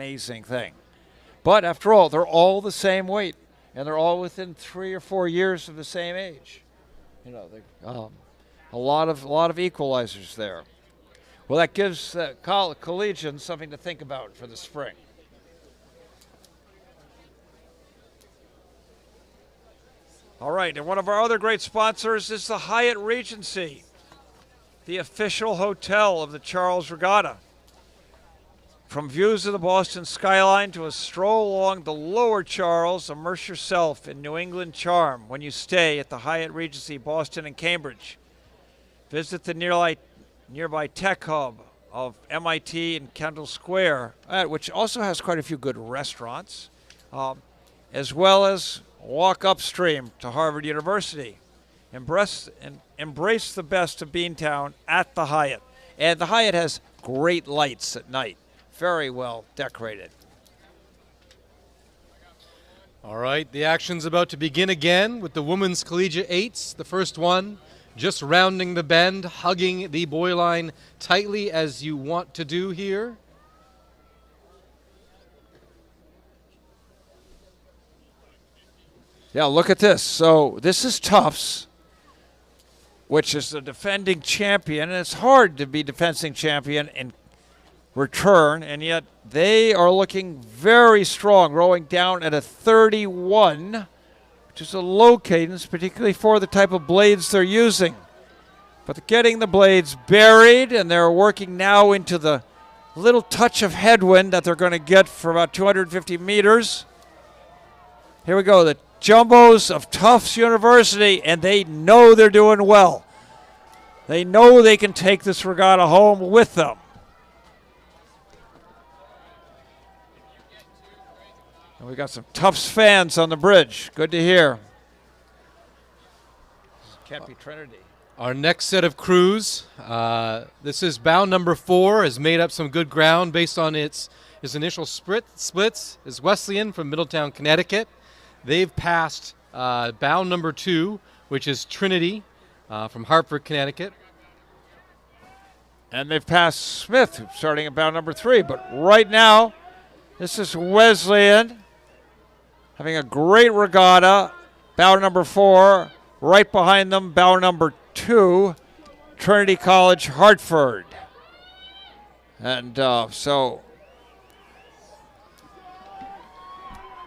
amazing thing. But after all, they're all the same weight, and they're all within 3 or 4 years of the same age. You know, a lot of equalizers there. Well, that gives Collegiate something to think about for the spring. All right, and one of our other great sponsors is the Hyatt Regency, the official hotel of the Charles Regatta. From views of the Boston skyline to a stroll along the lower Charles, immerse yourself in New England charm when you stay at the Hyatt Regency Boston and Cambridge. Visit the nearby tech hub of MIT and Kendall Square, which also has quite a few good restaurants, as well as walk upstream to Harvard University. Embrace the best of Beantown at the Hyatt. And the Hyatt has great lights at night. Very well decorated. All right, the action's about to begin again with the women's collegiate eights. The first one just rounding the bend, hugging the buoy line tightly as you want to do here. Yeah, look at this. So this is Tufts, which is the defending champion, and it's hard to be defending champion in return, and yet they are looking very strong, rowing down at a 31, which is a low cadence, particularly for the type of blades they're using. But they're getting the blades buried, and they're working now into the little touch of headwind that they're going to get for about 250 meters. Here we go, the Jumbos of Tufts University, and they know they're doing well. They know they can take this regatta home with them. And we got some Tufts fans on the bridge. Good to hear. Can't be Trinity. Our next set of crews, this is bow number 4, has made up some good ground based on its initial splits, is Wesleyan from Middletown, Connecticut. They've passed bow number 2, which is Trinity from Hartford, Connecticut. And they've passed Smith, starting at bow number 3. But right now, this is Wesleyan having a great regatta. Bow number 4. Right behind them, bow number 2, Trinity College, Hartford. And so,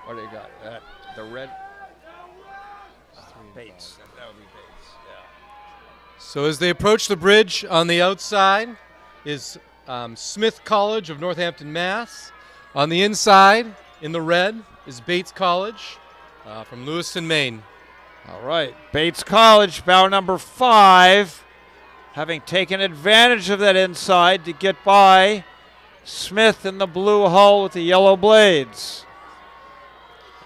what do you got? The red? Bates. That would be Bates, yeah. So as they approach the bridge on the outside is Smith College of Northampton, Mass. On the inside, in the red, is Bates College from Lewiston, Maine. All right, Bates College, bow number 5, having taken advantage of that inside to get by Smith in the blue hull with the yellow blades.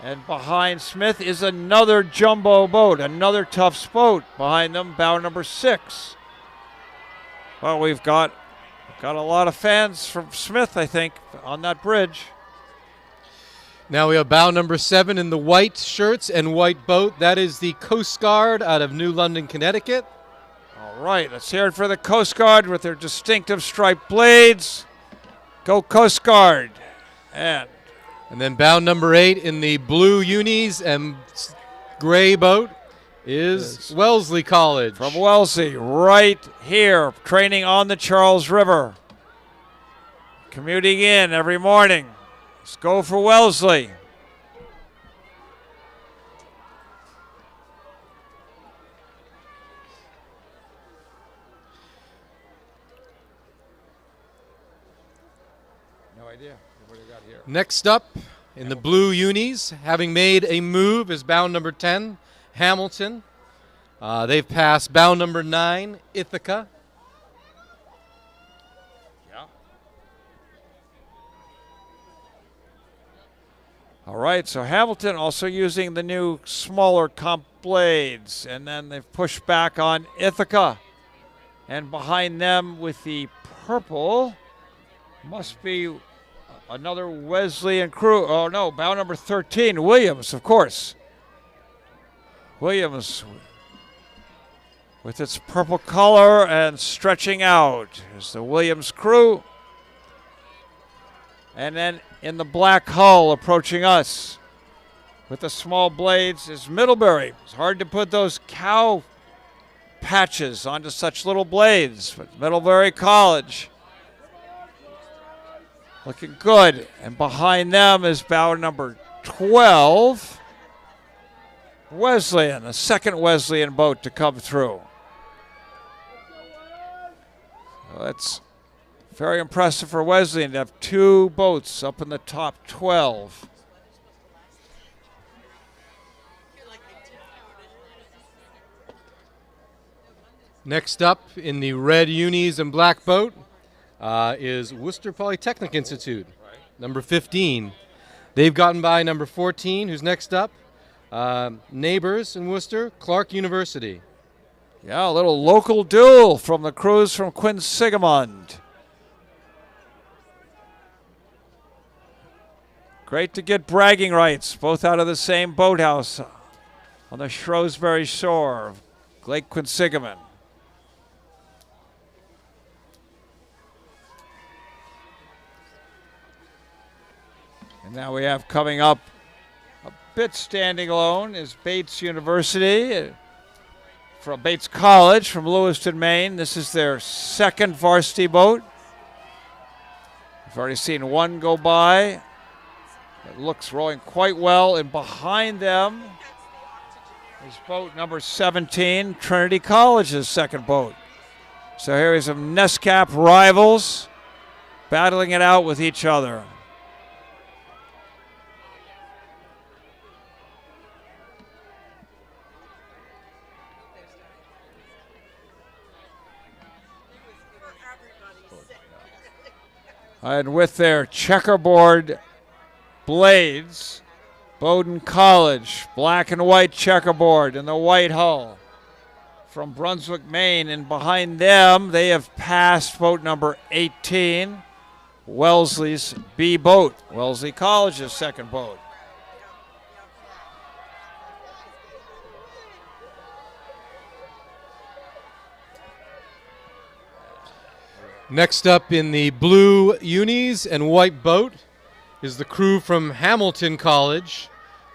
And behind Smith is another jumbo boat, another Tufts boat. Behind them, bow number 6. Well, we've got a lot of fans from Smith, I think, on that bridge. Now we have bow number 7 in the white shirts and white boat. That is the Coast Guard out of New London, Connecticut. All right, let's hear it for the Coast Guard with their distinctive striped blades. Go Coast Guard. And then bow number 8 in the blue unis and gray boat is Wellesley College. From Wellesley, right here, training on the Charles River. Commuting in every morning. Let's go for Wellesley. No idea what we got here. Next up, in the blue unis, having made a move, is bow number 10, Hamilton. They've passed bow number 9, Ithaca. All right, so Hamilton also using the new smaller comp blades, and then they've pushed back on Ithaca. And behind them with the purple must be another Wesleyan crew. Oh, no, bow number 13, Williams, of course. Williams with its purple color and stretching out is the Williams crew. And then in the black hull approaching us with the small blades is Middlebury. It's hard to put those cow patches onto such little blades, but Middlebury College looking good. And behind them is bow number 12, Wesleyan, the second Wesleyan boat to come through. Well, that's very impressive for Wesleyan to have two boats up in the top 12. Next up in the red unis and black boat is Worcester Polytechnic Institute, number 15. They've gotten by number 14, who's next up. Neighbors in Worcester, Clark University. Yeah, a little local duel from the crews from Quinsigamond. Great to get bragging rights, both out of the same boathouse on the Shrewsbury shore of Lake Quinsigamond. And now we have coming up a bit standing alone is Bates University from Bates College from Lewiston, Maine. This is their second varsity boat. We've already seen one go by. It looks rowing quite well, and behind them is boat number 17, Trinity College's second boat. So here is some NESCAP rivals battling it out with each other. And with their checkerboard blades, Bowdoin College, black and white checkerboard and the white hull from Brunswick, Maine. And behind them, they have passed boat number 18, Wellesley's B boat, Wellesley College's second boat. Next up in the blue unis and white boat is the crew from Hamilton College.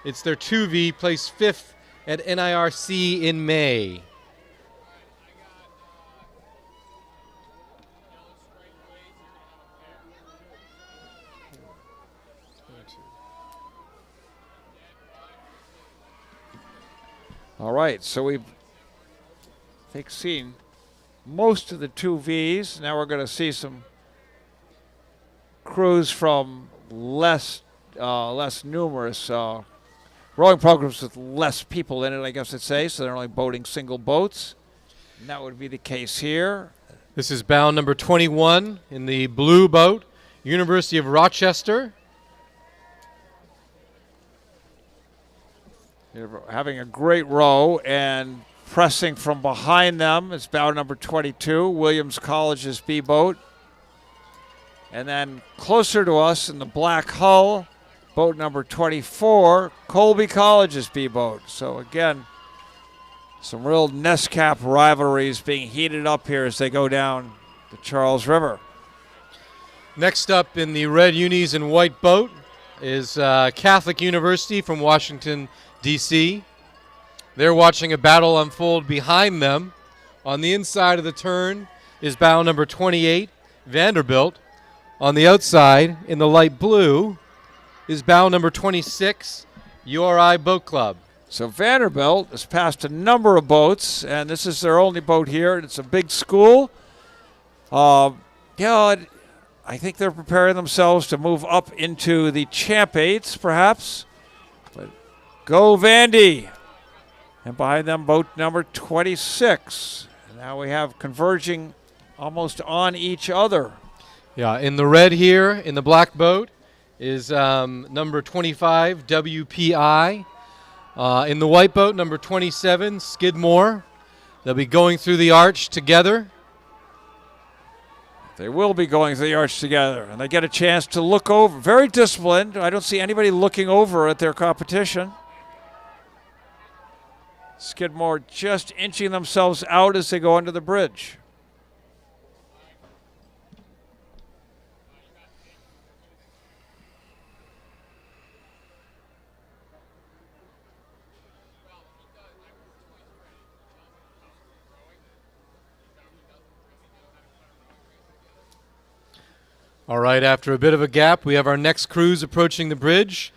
It's their 2V, placed 5th at NIRC in May. All right, so we've seen most of the 2Vs. Now we're going to see some crews from less numerous rowing programs with less people in it, I guess I'd say. So they're only boating single boats. And that would be the case here. This is bow number 21 in the blue boat, University of Rochester. They're having a great row, and pressing from behind them is bow number 22, Williams College's B boat. And then closer to us in the black hull, boat number 24, Colby College's B boat. So again, some real NESCAP rivalries being heated up here as they go down the Charles River. Next up in the red unis and white boat is Catholic University from Washington, D.C. They're watching a battle unfold behind them. On the inside of the turn is bow number 28, Vanderbilt. On the outside, in the light blue, is bow number 26, URI Boat Club. So Vanderbilt has passed a number of boats, and this is their only boat here. It's a big school. I think they're preparing themselves to move up into the Champ 8s, perhaps. But go Vandy. And behind them, boat number 26. And now we have converging almost on each other. Yeah, in the red here, in the black boat, is number 25, WPI. In the white boat, number 27, Skidmore. They'll be going through the arch together. They will be going through the arch together, and they get a chance to look over. Very disciplined. I don't see anybody looking over at their competition. Skidmore just inching themselves out as they go under the bridge. All right, after a bit of a gap, we have our next cruise approaching the bridge.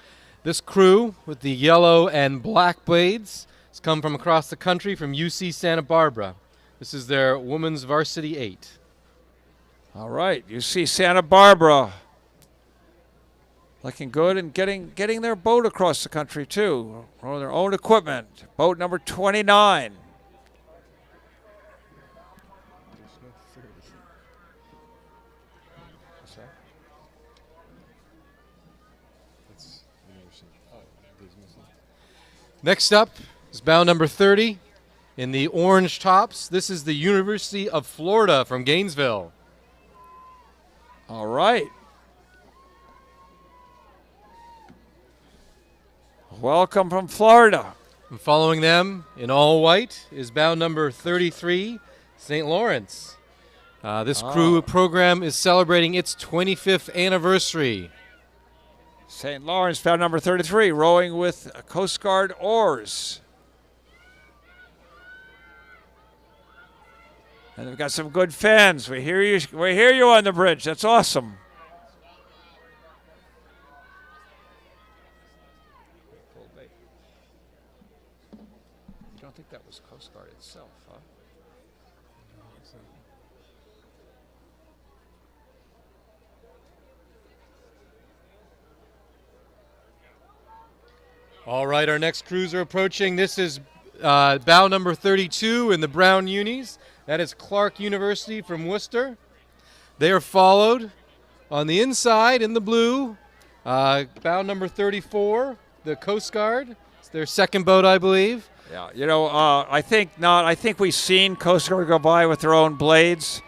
This crew with the yellow and black blades has come from across the country from UC Santa Barbara. This is their Women's Varsity 8. All right, you see Santa Barbara looking good and getting their boat across the country too, or their own equipment. Boat number 29. Next up is bow number 30 in the orange tops. This is the University of Florida from Gainesville. All right. Welcome from Florida. And following them in all white is bow number 33, St. Lawrence. This crew program is celebrating its 25th anniversary. St. Lawrence, bow number 33, rowing with Coast Guard oars. And we've got some good fans. We hear you. We hear you on the bridge. That's awesome. You don't think that was Coast Guard itself, huh? All right, our next cruiser approaching. This is bow number 32 in the brown unis. That is Clark University from Worcester. They are followed on the inside in the blue. Bow number 34, the Coast Guard. It's their second boat, I believe. Yeah, you know, I think not. I think we've seen Coast Guard go by with their own blades.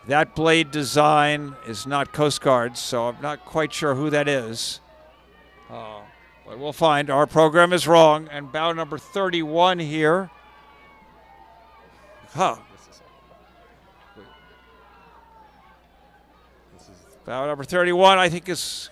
That blade design is not Coast Guard, so I'm not quite sure who that is. But we'll find. Our program is wrong. And bow number 31 here. Huh. Bow number 31, I think, is